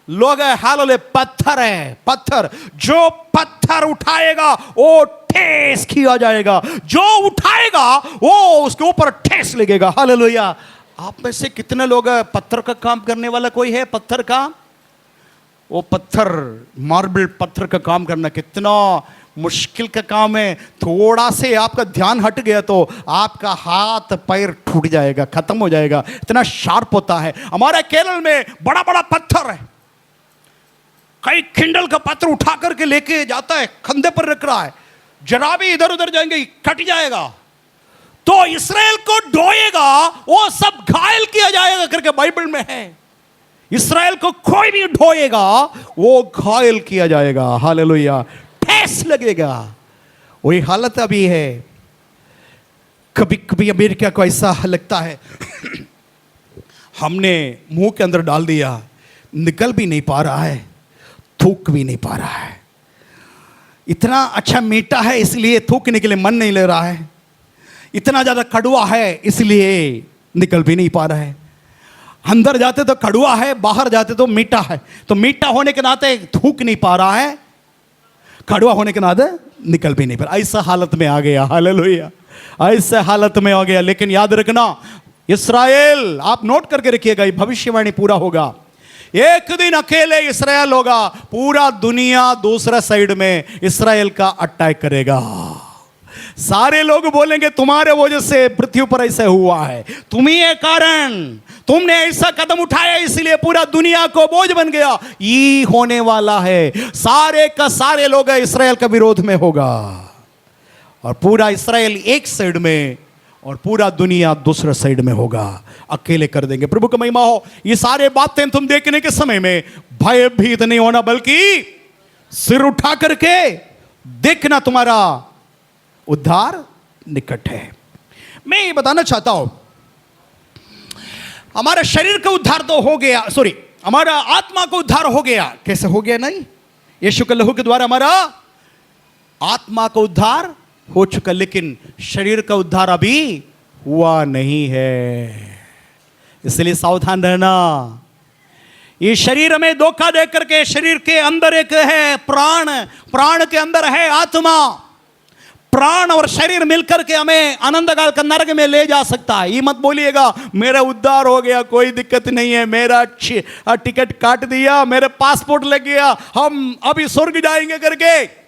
लोग है। हालेलुया। पत्थर है, पत्थर, जो पत्थर उठाएगा वो ठेस किया जाएगा, जो उठाएगा वो उसके ऊपर ठेस लगेगा। हालेलुया। आप में से कितने लोग पत्थर का काम करने वाला कोई है? पत्थर का, वो पत्थर, मार्बल पत्थर का काम करना कितना मुश्किल का काम है। थोड़ा से आपका ध्यान हट गया तो आपका हाथ पैर टूट जाएगा, खत्म हो जाएगा, इतना शार्प होता है। हमारे केरल में बड़ा बड़ा पत्थर है, कई खिंडल का पत्थर उठा करके लेके जाता है, कंधे पर रख रहा है, जरा भी इधर उधर जाएंगे कट जाएगा, तो इस्राएल को ढोएगा, वो सब घायल किया जाएगा करके बाइबल में है। इस्राएल को कोई भी ढोएगा वो घायल किया जाएगा। हालेलुया, ठेस लगेगा। वही हालत अभी है। कभी कभी अमेरिका को ऐसा लगता है हमने मुंह के अंदर डाल दिया, निकल भी नहीं पा रहा है, थूक भी नहीं पा रहा है। इतना अच्छा मीठा है इसलिए थूकने के लिए मन नहीं ले रहा है, इतना ज्यादा कड़वा है इसलिए निकल भी नहीं पा रहा है। अंदर जाते तो कड़वा है, बाहर जाते तो मीठा है, तो मीठा होने के नाते थूक नहीं पा रहा है, कड़वा होने के नाते निकल भी नहीं पा रहा। ऐसा हालत में आ गया। हालेलुया, ऐसे हालत में आ गया। लेकिन याद रखना, इस्राएल, आप नोट करके रखिएगा, ये भविष्यवाणी पूरा होगा। एक दिन अकेले इस्राएल होगा, पूरा दुनिया दूसरा साइड में इस्राएल का अटैक करेगा। सारे लोग बोलेंगे तुम्हारे वजह से पृथ्वी पर ऐसा हुआ है, तुम ही है कारण, तुमने ऐसा कदम उठाया इसलिए पूरा दुनिया को बोझ बन गया। ये होने वाला है, सारे का सारे लोग इस्राएल का विरोध में होगा, और पूरा इस्राएल एक साइड में और पूरा दुनिया दूसरे साइड में होगा। अकेले कर देंगे। प्रभु का महिमा हो। ये सारे बातें तुम देखने के समय में भयभीत नहीं होना, बल्कि सिर उठा करके देखना, तुम्हारा उद्धार निकट है। मैं ये बताना चाहता हूं, हमारा शरीर का उद्धार तो हो गया, सॉरी, हमारा आत्मा का उद्धार हो गया। कैसे हो गया? नहीं, यीशु के लहू के द्वारा हमारा आत्मा का उद्धार हो चुका, लेकिन शरीर का उद्धार अभी हुआ नहीं है। इसलिए सावधान रहना। ये शरीर हमें धोखा दे करके, शरीर के अंदर एक है प्राण, प्राण के अंदर है आत्मा। प्राण और शरीर मिलकर के हमें अनंतकाल का नरक में ले जा सकता है। ये मत बोलिएगा मेरा उद्धार हो गया, कोई दिक्कत नहीं है, मेरा टिकट काट दिया, मेरे पासपोर्ट लग गया, हम अभी स्वर्ग जाएंगे करके।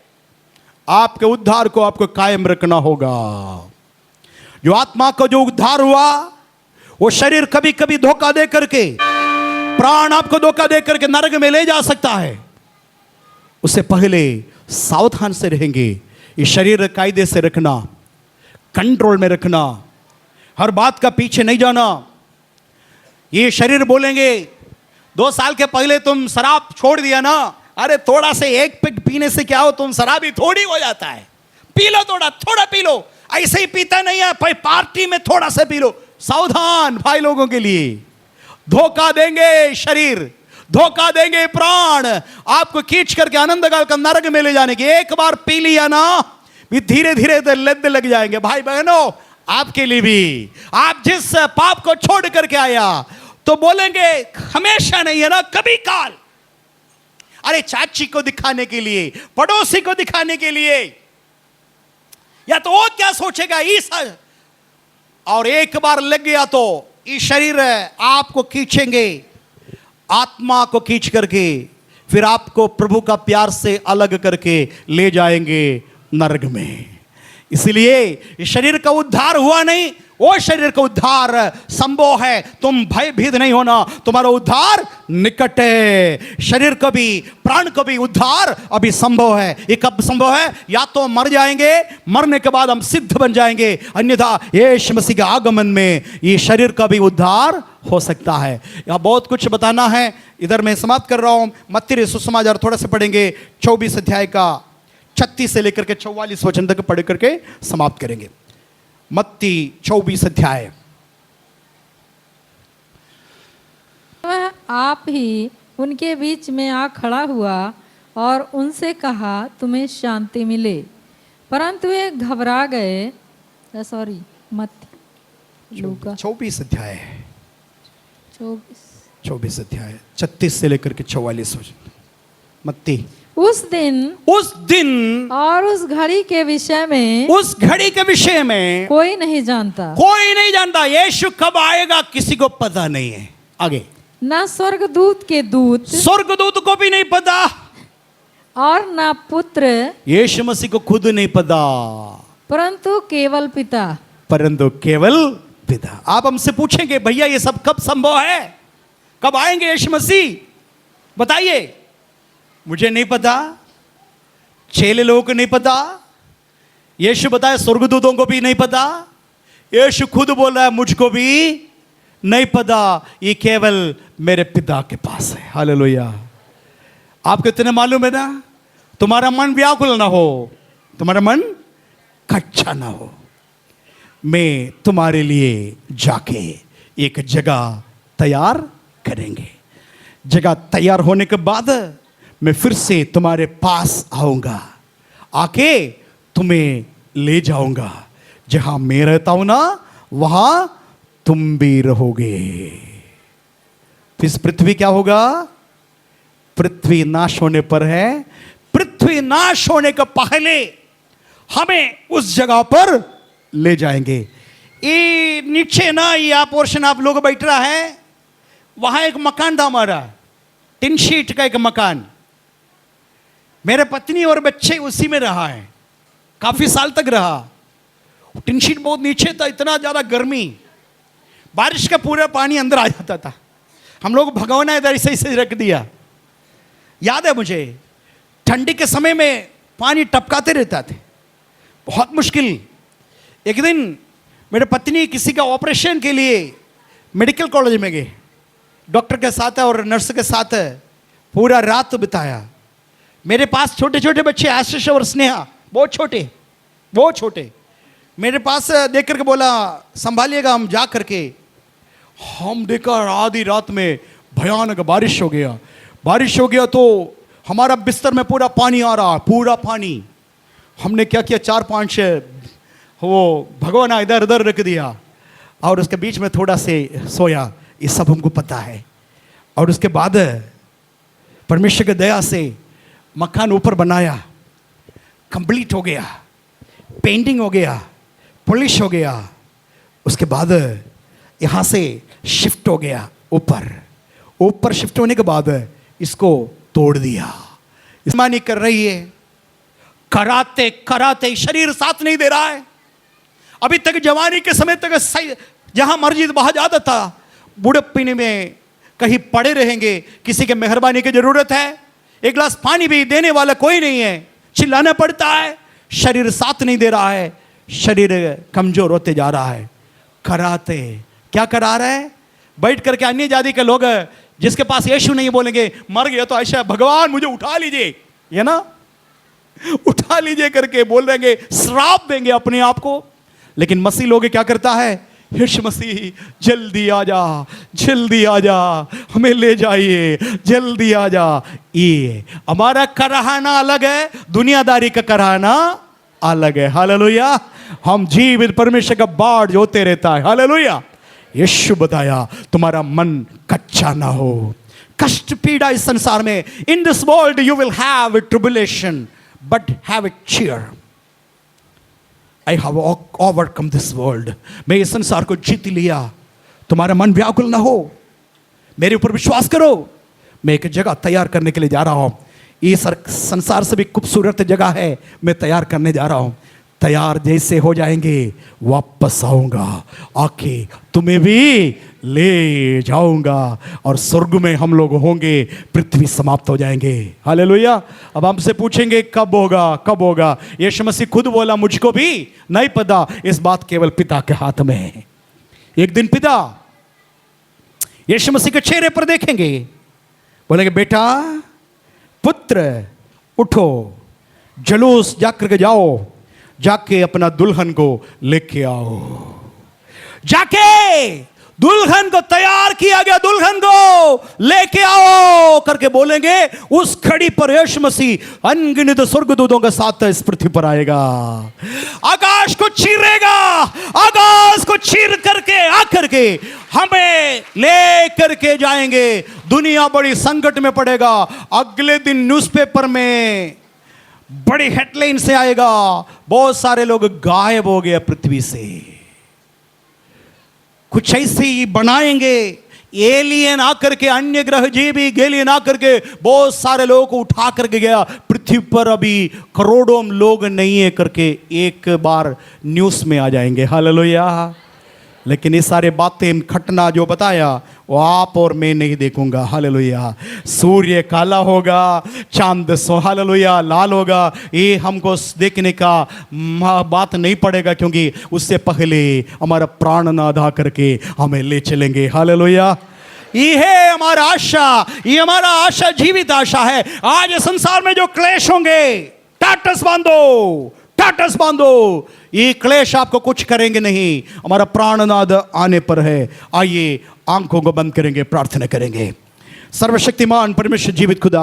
आपके उद्धार को आपको कायम रखना होगा। जो आत्मा को जो उद्धार हुआ, वो शरीर कभी कभी धोखा दे करके, प्राण आपको धोखा दे करके नरक में ले जा सकता है। उससे पहले सावधान से रहेंगे। ये शरीर कायदे से रखना, कंट्रोल में रखना, हर बात का पीछे नहीं जाना। ये शरीर बोलेंगे 2 साल के पहले तुम शराब छोड़ दिया ना, अरे थोड़ा से एक पिक पीने से क्या हो, तुम शराबी थोड़ी हो जाता है, पी लो, थोड़ा पी लो। ऐसे ही पीता नहीं है, पार्टी में थोड़ा सा पी लो। सावधान भाई लोगों के लिए, धोखा देंगे शरीर, धोखा देंगे प्राण, आपको खींच करके आनंदकाल का नरक में ले जाने की। एक बार पी लिया ना, भी धीरे धीरे लत लग जाएंगे। भाई बहनों, आपके लिए भी, आप जिस पाप को छोड़ करके आया, तो बोलेंगे हमेशा नहीं है ना, कभी काल। अरे चाची को दिखाने के लिए, पड़ोसी को दिखाने के लिए, या तो वो क्या सोचेगा इस, और एक बार लग गया तो ये शरीर आपको खींचेंगे, आत्मा को खींच करके फिर आपको प्रभु का प्यार से अलग करके ले जाएंगे नरक में। इसलिए इस शरीर का उद्धार हुआ नहीं, वो शरीर का उद्धार संभव है। तुम भयभीत नहीं होना, तुम्हारा उद्धार निकट है। शरीर को भी, प्राण को भी उद्धार अभी संभव है। ये कब संभव है? या तो मर जाएंगे, मरने के बाद हम सिद्ध बन जाएंगे, अन्यथा यीशु मसीह के आगमन में ये शरीर का भी उद्धार हो सकता है। यहाँ बहुत कुछ बताना है, इधर मैं समाप्त कर रहा हूं। मत्ती सुसमाचार थोड़ा सा पढ़ेंगे, 24 अध्याय का 36 से लेकर के 44 वचन तक पढ़ करके समाप्त करेंगे। मत्ती 24 अध्याय। वह आप ही उनके बीच में आ खड़ा हुआ और उनसे कहा, तुम्हें शांति मिले। परंतु वे घबरा गए। सॉरी, मत्ती 24 अध्याय, 24 अध्याय 36 से लेकर के 44 वचन। मत्ती। उस दिन और उस घड़ी के विषय में कोई नहीं जानता। यीशु कब आएगा किसी को पता नहीं है। आगे, ना स्वर्गदूत को भी नहीं पता, और ना पुत्र, यीशु मसीह को खुद नहीं पता, परंतु केवल पिता। आप हमसे पूछेंगे भैया ये सब कब संभव है, कब आएंगे यीशु मसीह? बताइए, मुझे नहीं पता, चेले लोगों को नहीं पता, यीशु बताया स्वर्गदूतों को भी नहीं पता, यीशु खुद बोल रहा है मुझको भी नहीं पता, ये केवल मेरे पिता के पास है। हालेलुया। आपको इतने मालूम है ना, तुम्हारा मन व्याकुल ना हो, तुम्हारा मन कच्चा ना हो, मैं तुम्हारे लिए जाके एक जगह तैयार करेंगे। जगह तैयार होने के बाद मैं फिर से तुम्हारे पास आऊंगा, आके तुम्हें ले जाऊंगा। जहां मैं रहता हूं ना वहां तुम भी रहोगे। फिर पृथ्वी क्या होगा? पृथ्वी नाश होने पर है, पृथ्वी नाश होने के पहले हमें उस जगह पर ले जाएंगे। ये नीचे ना ये आप पोर्शन आप लोग बैठ रहा है, वहां एक मकान था हमारा, टिन शीट का एक मकान। मेरे पत्नी और बच्चे उसी में रहा है, काफी साल तक रहा। टिन शीट बहुत नीचे था, इतना ज्यादा गर्मी, बारिश का पूरा पानी अंदर आ जाता था। हम लोग भगवाना इधर ऐसे ऐसे रख दिया। याद है मुझे, ठंडी के समय में पानी टपकाते रहता थे, बहुत मुश्किल। एक दिन मेरे पत्नी किसी का ऑपरेशन के लिए मेडिकल कॉलेज में गए, डॉक्टर के साथ और नर्स के साथ पूरा रात बिताया। मेरे पास छोटे छोटे बच्चे आशीष और स्नेहा, बहुत छोटे, बहुत छोटे, मेरे पास देख करके बोला संभालिएगा हम जा करके। हम देखा आधी रात में भयानक बारिश हो गया। बारिश हो गया तो हमारा बिस्तर में पूरा पानी आ रहा, पूरा पानी। हमने क्या किया, 4-5 वो भगवाना इधर उधर रख दिया और उसके बीच में थोड़ा से सोया। ये सब हमको पता है। और उसके बाद परमेश्वर की दया से मकान ऊपर बनाया, कंप्लीट हो गया, पेंटिंग हो गया, पॉलिश हो गया। उसके बाद यहाँ से शिफ्ट हो गया ऊपर। ऊपर शिफ्ट होने के बाद इसको तोड़ दिया। मानी कर रही है, कराते कराते शरीर साथ नहीं दे रहा है। अभी तक जवानी के समय तक जहां मर्जी वहां जाता था, बुढ़प्पी में कहीं पड़े रहेंगे। किसी के मेहरबानी की जरूरत है, एक गिलास पानी भी देने वाला कोई नहीं है, चिल्लाना पड़ता है। शरीर साथ नहीं दे रहा है, शरीर कमजोर होते जा रहा है। कराते क्या करा रहा है? बैठ करके अन्य जाति के लोग जिसके पास यीशु नहीं बोलेंगे, मर गया तो ऐसा भगवान मुझे उठा लीजिए, ये ना उठा लीजिए करके बोल देंगे, श्राप देंगे अपने आप को। लेकिन मसीह लोग क्या करता है? यीशु मसीह जल्दी आ जा, जल्दी आ जा, हमें ले जाइए, जल्दी आ जा। ये हमारा कराहना अलग है, दुनियादारी का कराहना अलग है। हालेलुया। हम जीवित परमेश्वर का बाढ़ होते रहता है। हालेलुया। यीशु बताया तुम्हारा मन कच्चा ना हो। कष्ट पीड़ा इस संसार में, in this world you will have tribulation but have a cheer. I have overcome this world. मैं इस संसार को जीत लिया। तुम्हारा मन व्याकुल ना हो, मेरे ऊपर विश्वास करो। मैं एक जगह तैयार करने के लिए जा रहा हूं। ये संसार से भी खूबसूरत जगह है, मैं तैयार करने जा रहा हूं। तैयार जैसे हो जाएंगे वापस आऊंगा, आके तुम्हें भी ले जाऊंगा और स्वर्ग में हम लोग होंगे, पृथ्वी समाप्त हो जाएंगे। हालेलुया। अब हमसे पूछेंगे कब होगा, कब होगा? यीशु मसीह खुद बोला मुझको भी नहीं पता, इस बात केवल पिता के हाथ में है। एक दिन पिता यीशु मसीह के चेहरे पर देखेंगे, बोलेंगे बेटा, पुत्र उठो, जुलूस जाकर के जाओ, जाके अपना दुल्हन को लेके आओ। जाके दुल्हन को तैयार किया गया, दुल्हन को लेके आओ करके बोलेंगे। उस घड़ी पर यीशु मसीह अनगिनत स्वर्गदूतों के साथ इस पृथ्वी पर आएगा, आकाश को चीरेगा, आकाश को चीर करके आकर के हमें ले करके जाएंगे। दुनिया बड़ी संकट में पड़ेगा। अगले दिन न्यूज़पेपर में बड़ी हेडलाइन से आएगा, बहुत सारे लोग गायब हो गए पृथ्वी से। कुछ ऐसे ही बनाएंगे, एलियन आकर के, अन्य ग्रह जीवी एलियन आकर के बहुत सारे लोगों को उठा करके गया। पृथ्वी पर अभी करोड़ों लोग नहीं है करके एक बार न्यूज़ में आ जाएंगे। हालेलुया। लेकिन ये सारे बातें खटना जो बताया वो आप और मैं नहीं देखूंगा। हालेलुया। सूर्य काला होगा, चांद हालेलुया लाल होगा, ये हमको देखने का बात नहीं पड़ेगा, क्योंकि उससे पहले हमारा प्राण ना अदा करके हमें ले चलेंगे। हालेलुया। ये है हमारा आशा, ये हमारा आशा जीवित आशा है। आज संसार में जो क्लेश होंगे, टाटस बांधो, टाटस बांधो, ये क्लेश आपको कुछ करेंगे नहीं। हमारा प्राणनाद आने पर है। आइए आंखों को बंद करेंगे, प्रार्थना करेंगे। सर्वशक्तिमान परमेश्वर जीवित खुदा,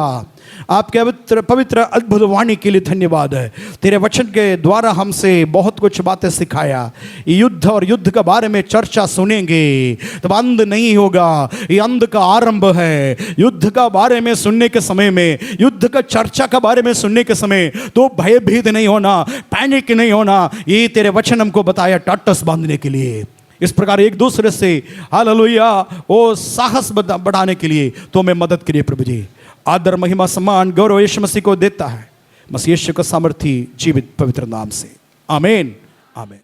आपके पवित्र पवित्र अद्भुत वाणी के लिए धन्यवाद है। तेरे वचन के द्वारा हमसे बहुत कुछ बातें सिखाया। युद्ध और युद्ध के बारे में चर्चा सुनेंगे तब अंत नहीं होगा, ये अंत का आरंभ है। युद्ध का बारे में सुनने के समय में, युद्ध का चर्चा के बारे में सुनने के समय तो भयभीत नहीं होना, पैनिक नहीं होना। ये तेरे वचन हमको बताया टाटस बांधने के लिए। इस प्रकार एक दूसरे से हालेलुया वो साहस बढ़ाने के लिए तो मैं मदद करिए प्रभु जी। आदर महिमा सम्मान गौरव यीशु मसीह को देता है, मसीह यीशु का सामर्थी जीवित पवित्र नाम से। आमीन, आमीन।